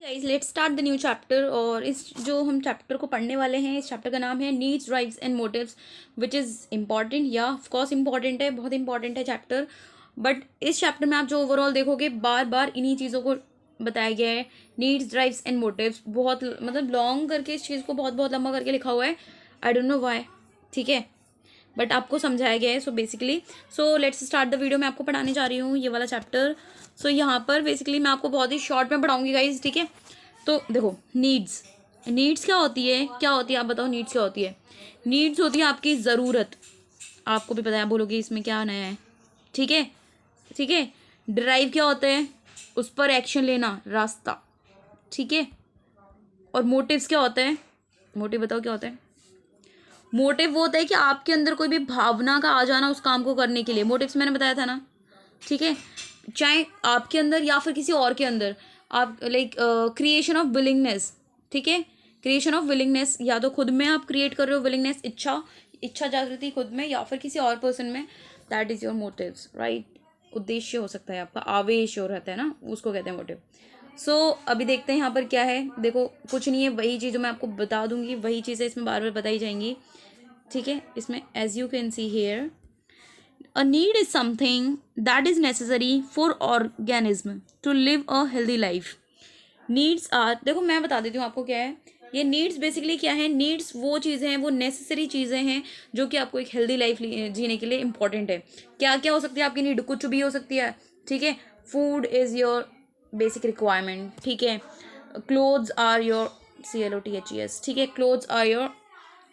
Guys let's start the new chapter. और इस जो हम चैप्टर को पढ़ने वाले हैं, इस चैप्टर का नाम है needs drives and motives, which is important. या ऑफ कोर्स इम्पॉर्टेंट है, बहुत इंपॉर्टेंट है चैप्टर। बट इस चैप्टर में आप जो ओवरऑल देखोगे, बार बार इन्हीं चीज़ों को बताया गया है। नीड्स ड्राइव्स एंड मोटिव्स बहुत मतलब लॉन्ग करके इस चीज़ को बहुत बहुत लंबा करके लिखा हुआ है। आई डोंट नो वाई, ठीक है, बट आपको समझाया गया है। So basically let's start the video. मैं आपको पढ़ाने जा रही हूँ ये वाला चैप्टर। यहाँ पर बेसिकली मैं आपको बहुत ही शॉर्ट में पढ़ाऊंगी गाइज, ठीक है। तो देखो, नीड्स नीड्स क्या होती है, क्या होती है आप बताओ। नीड्स क्या होती है? नीड्स होती है आपकी ज़रूरत। आपको भी पता है, आप बोलोगे इसमें क्या नया है, ठीक है, ठीक है। ड्राइव क्या होता है? उस पर एक्शन लेना, रास्ता, ठीक है। और मोटिव्स क्या होता है? मोटिव बताओ क्या होता है? मोटिव वो होता है कि आपके अंदर कोई भी भावना का आ जाना उस काम को करने के लिए। मोटिव्स मैंने बताया था ना, ठीक है। चाहे आपके अंदर या फिर किसी और के अंदर, आप लाइक क्रिएशन ऑफ विलिंगनेस, ठीक है। क्रिएशन ऑफ विलिंगनेस, या तो खुद में आप क्रिएट कर रहे हो विलिंगनेस, इच्छा, इच्छा जागृति खुद में, या फिर किसी और पर्सन में। That is your motives, right. उद्देश्य हो सकता है आपका, आवेश हो रहता है ना, उसको कहते हैं मोटिव। अभी देखते हैं यहाँ पर क्या है। देखो, कुछ नहीं है, वही चीज़ जो मैं आपको बता दूंगी वही चीज़ें इसमें बार बार बताई जाएंगी, ठीक है। इसमें as you can see here, a need is something that is necessary for organism to live a healthy life. Needs are, देखो मैं बता देती हूँ आपको क्या है ये नीड्स। बेसिकली क्या है? नीड्स वो चीज़ें हैं, वो नेसेसरी चीज़ें हैं जो कि आपको एक हेल्दी लाइफ जीने के लिए इंपॉर्टेंट है। क्या क्या हो सकती है आपकी नीड? कुछ भी हो सकती है, ठीक है। Food is your basic requirement, ठीक है। क्लोथ्स आर योर CLOTHES, ठीक है। Clothes are your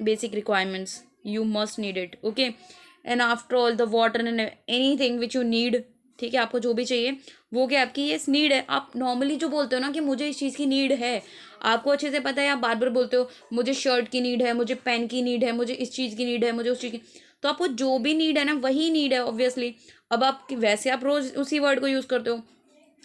basic requirements, you must need it, okay. And after all the water and anything which you need, ठीक है। आपको जो भी चाहिए वो क्या आपकी ये नीड है। आप नॉर्मली जो बोलते हो ना कि मुझे इस चीज़ की नीड है, आपको अच्छे से पता है, आप बार बार बोलते हो मुझे शर्ट की नीड है, मुझे पेन की नीड है, मुझे इस चीज़ की नीड है, मुझे उस चीज़ की। तो आपको जो भी नीड है ना वही नीड है ऑब्वियसली। अब आप वैसे आप रोज उसी वर्ड को यूज़ करते हो,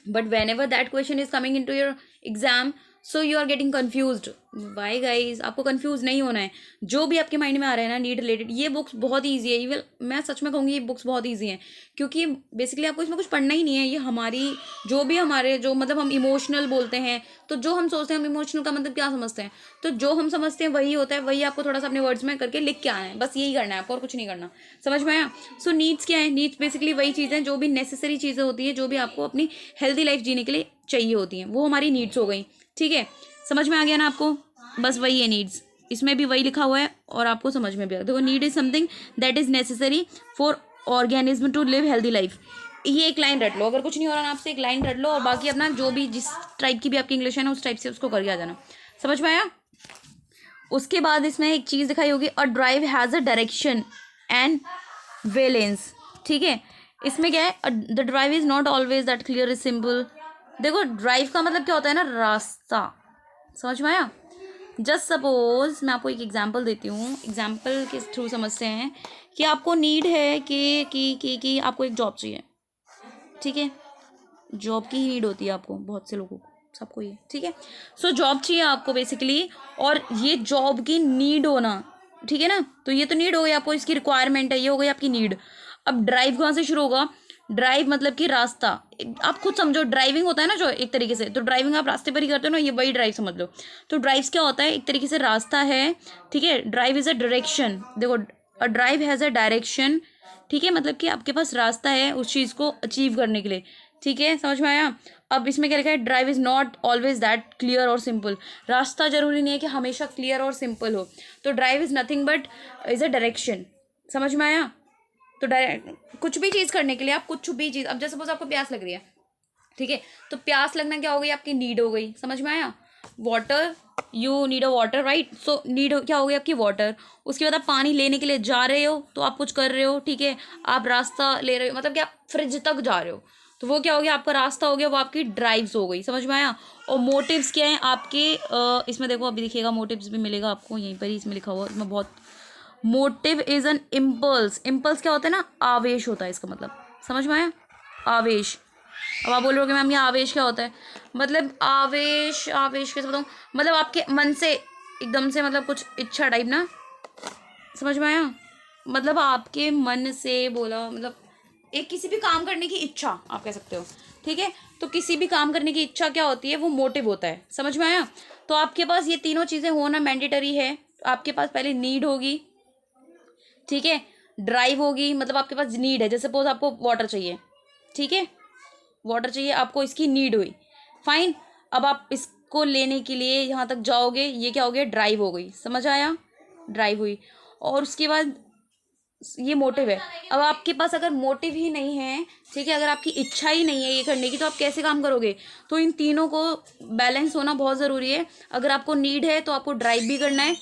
but whenever that question is coming into your exam, so you are getting confuse. Why guys? आपको कन्फ्यूज नहीं होना है। जो भी आपके माइंड में आ रहा है ना नीड रिलेटेड, ये बुक्स बहुत ईजी है। इवन मैं सच में कहूँगी ये बुक्स बहुत ईजी हैं, क्योंकि बेसिकली आपको इसमें कुछ पढ़ना ही नहीं है। ये हमारी जो भी हमारे जो मतलब हम इमोशनल बोलते हैं, तो जो हम सोचते हैं, हम इमोशनल का मतलब क्या समझते हैं, तो जो हम समझते हैं वही होता है। वही आपको थोड़ा सा अपने वर्ड्स में करके लिख के आना है, बस यही करना है आपको, और कुछ नहीं करना। समझ में आया? नीड्स क्या है? नीड्स बेसिकली वही चीज़ें जो भी नेसेसरी चीज़ें होती है, जो भी आपको अपनी हेल्दी लाइफ जीने के लिए चाहिए होती हैं, वो हमारी नीड्स हो गई, ठीक है। समझ में आ गया ना आपको? बस वही है नीड्स, इसमें भी वही लिखा हुआ है और आपको समझ में भी आ गया। देखो, need is something that is necessary for organism to live healthy life. ये एक लाइन रट लो, अगर कुछ नहीं हो रहा ना आपसे, एक लाइन रट लो, और बाकी अपना जो भी जिस टाइप की भी आपकी इंग्लिश है ना उस टाइप से उसको करके आ जाना। समझ में आया? उसके बाद इसमें एक चीज़ दिखाई होगी, अ drive has a direction and valence, ठीक है। इसमें क्या है? The drive is not always that clear is simple. देखो, ड्राइव का मतलब क्या होता है ना? रास्ता। समझ में आया? जस्ट सपोज मैं आपको एक एग्जांपल देती हूँ, एग्जांपल के थ्रू समझते हैं कि आपको नीड है कि आपको एक जॉब चाहिए, ठीक है। जॉब की ही नीड होती है आपको, बहुत से लोगों को, सबको ही, ठीक है। जॉब चाहिए आपको बेसिकली, और ये जॉब की नीड होना, ठीक है ना। तो ये तो नीड हो गई आपको, इसकी रिक्वायरमेंट है, ये हो गई आपकी नीड। अब ड्राइव कहाँ से शुरू होगा? ड्राइव मतलब कि रास्ता। आप खुद समझो, ड्राइविंग होता है ना जो एक तरीके से, तो ड्राइविंग आप रास्ते पर ही करते हो ना, ये वही ड्राइव समझ लो। तो ड्राइव्स क्या होता है? एक तरीके से रास्ता है, ठीक है। Drive is a direction. देखो, a drive has a direction, ठीक है, मतलब कि आपके पास रास्ता है उस चीज़ को अचीव करने के लिए, ठीक है। समझ में आया? अब इसमें क्या लिखा है? Drive is not always that clear और सिंपल। रास्ता जरूरी नहीं है कि हमेशा क्लियर और सिंपल हो। तो drive is nothing but is a direction. समझ में आया? तो डायरेक्ट कुछ भी चीज़ करने के लिए, आप कुछ भी चीज़, अब जैसे सपोज आपको प्यास लग रही है, ठीक है, तो प्यास लगना क्या हो गई? आपकी नीड हो गई। समझ में आया? Water, you need a water, right. Need क्या हो गई आपकी? वाटर। उसके बाद आप पानी लेने के लिए जा रहे हो, तो आप कुछ कर रहे हो, ठीक है। आप रास्ता ले रहे हो, मतलब कि आप फ्रिज तक जा रहे हो, तो वो क्या हो गया? आपका रास्ता हो गया, वो आपकी ड्राइव्स हो गई। समझ में आया? और मोटिव्स क्या हैं आपके? इसमें देखो, अभी दिखेगा, मोटिव्स भी मिलेगा आपको यहीं पर ही, इसमें लिखा हुआ, इसमें बहुत। Motive is an impulse. Impulse क्या होता है ना? आवेश होता है इसका मतलब। समझ में आया? आवेश। अब आप बोल रहे हो कि मैम ये आवेश क्या होता है? मतलब आवेश, आवेश कैसे बताऊँ? मतलब आपके मन से एकदम से, मतलब कुछ इच्छा टाइप ना। समझ में आया? मतलब आपके मन से बोला, मतलब एक किसी भी काम करने की इच्छा आप कह सकते हो। ठीक है। तो किसी भी काम करने की इच्छा क्या होती है, वो मोटिव होता है। समझ में आया? तो आपके पास ये तीनों चीज़ें होना मैंडेटरी है। आपके पास पहले नीड होगी, ठीक है, ड्राइव होगी, मतलब आपके पास नीड है, जैसे सपोज आपको वाटर चाहिए, ठीक है, वाटर चाहिए आपको, इसकी नीड हुई, फाइन। अब आप इसको लेने के लिए यहाँ तक जाओगे, ये क्या हो गया, ड्राइव हो गई। समझ आया? ड्राइव हुई। और उसके बाद ये मोटिव है। अब आपके पास अगर मोटिव ही नहीं है, ठीक है, अगर आपकी इच्छा ही नहीं है ये करने की, तो आप कैसे काम करोगे? तो इन तीनों को बैलेंस होना बहुत ज़रूरी है। अगर आपको नीड है तो आपको ड्राइव भी करना है,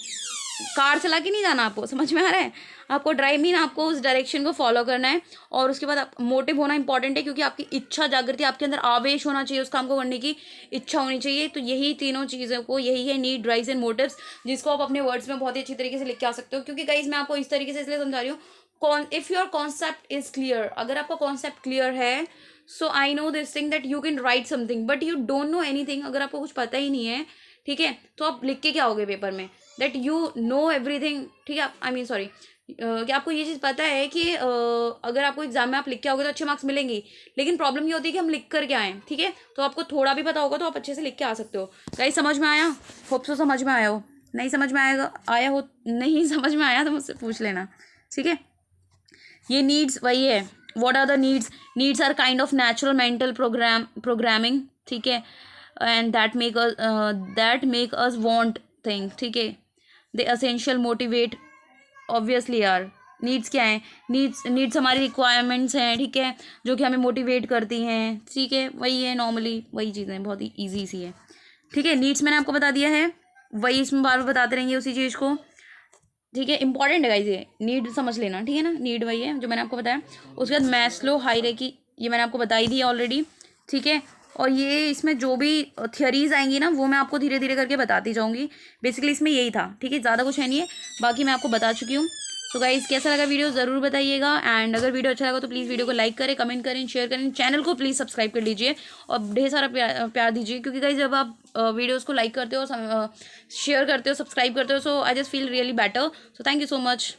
कार चला के नहीं जाना आपको, समझ में आ रहा है? आपको ड्राइव मीन आपको उस डायरेक्शन को फॉलो करना है। और उसके बाद मोटिव होना इंपॉर्टेंट है, क्योंकि आपकी इच्छा जागृति, आपके अंदर आवेश होना चाहिए, उस काम को करने की इच्छा होनी चाहिए। तो यही तीनों चीज़ों को, यही है नीड, ड्राइव्स एंड मोटिव्स, जिसको आप अपने वर्ड्स में बहुत ही अच्छी तरीके से लिख के आ सकते हो। क्योंकि गाइज मैं आपको इस तरीके से इसलिए समझा रही हूँ, if your concept is clear, अगर आपका कॉन्सेप्ट क्लियर है, so I know this thing that you can write something, but you don't know anything, अगर आपको कुछ पता ही नहीं है, ठीक है, तो आप लिख के क्या होगे पेपर में, दैट यू नो एवरीथिंग, ठीक है, आई मीन सॉरी, कि आपको ये चीज़ पता है कि अगर आपको एग्जाम में आप लिख के आओगे तो अच्छे मार्क्स मिलेंगे। लेकिन प्रॉब्लम ये होती है कि हम लिख कर के आएँ, ठीक है, तो आपको थोड़ा भी पता होगा तो आप अच्छे से लिख के आ सकते हो। गाइस समझ में आया? होप सो समझ में आया हो। नहीं समझ में आया हो, नहीं समझ में आया तो मुझसे पूछ लेना, ठीक है। ये नीड्स वही है। What are the needs? Needs are kind of natural mental programming, ठीक है, and that make us want thing, ठीक है, दे असेंशियल मोटिवेट, ऑब्वियसली यार। नीड्स क्या है? नीड्स हमारी रिक्वायरमेंट्स हैं, ठीक है, जो कि हमें मोटिवेट करती हैं, ठीक है, वही है, नॉर्मली वही चीज़ें, बहुत ही ईजी सी है, ठीक है। नीड्स मैंने आपको बता दिया है, वही इसमें बार बार बताते रहेंगे उसी चीज़ को, ठीक है। इंपॉर्टेंट है गाइस, ये नीड समझ लेना, ठीक है ना, नीड वही है जो मैंने आपको बताया। उसके बाद मैस्लो हायरार्की, ये मैंने आपको बताई दी ऑलरेडी, ठीक है। और ये इसमें जो भी थियरीज आएंगी ना, वो मैं आपको धीरे धीरे करके बताती जाऊंगी। बेसिकली इसमें यही था, ठीक है, ज़्यादा कुछ है नहीं है, बाकी मैं आपको बता चुकी हूँ। तो गाइस कैसा लगा वीडियो ज़रूर बताइएगा, एंड अगर वीडियो अच्छा लगा तो प्लीज़ वीडियो को लाइक करें, कमेंट करें, शेयर करें, चैनल को प्लीज़ सब्सक्राइब कर लीजिए और ढेर सारा प्यार दीजिए। क्योंकि गाइस जब आप वीडियोस को लाइक करते हो, शेयर करते हो, सब्सक्राइब करते हो, so I just feel really better. So thank you so much.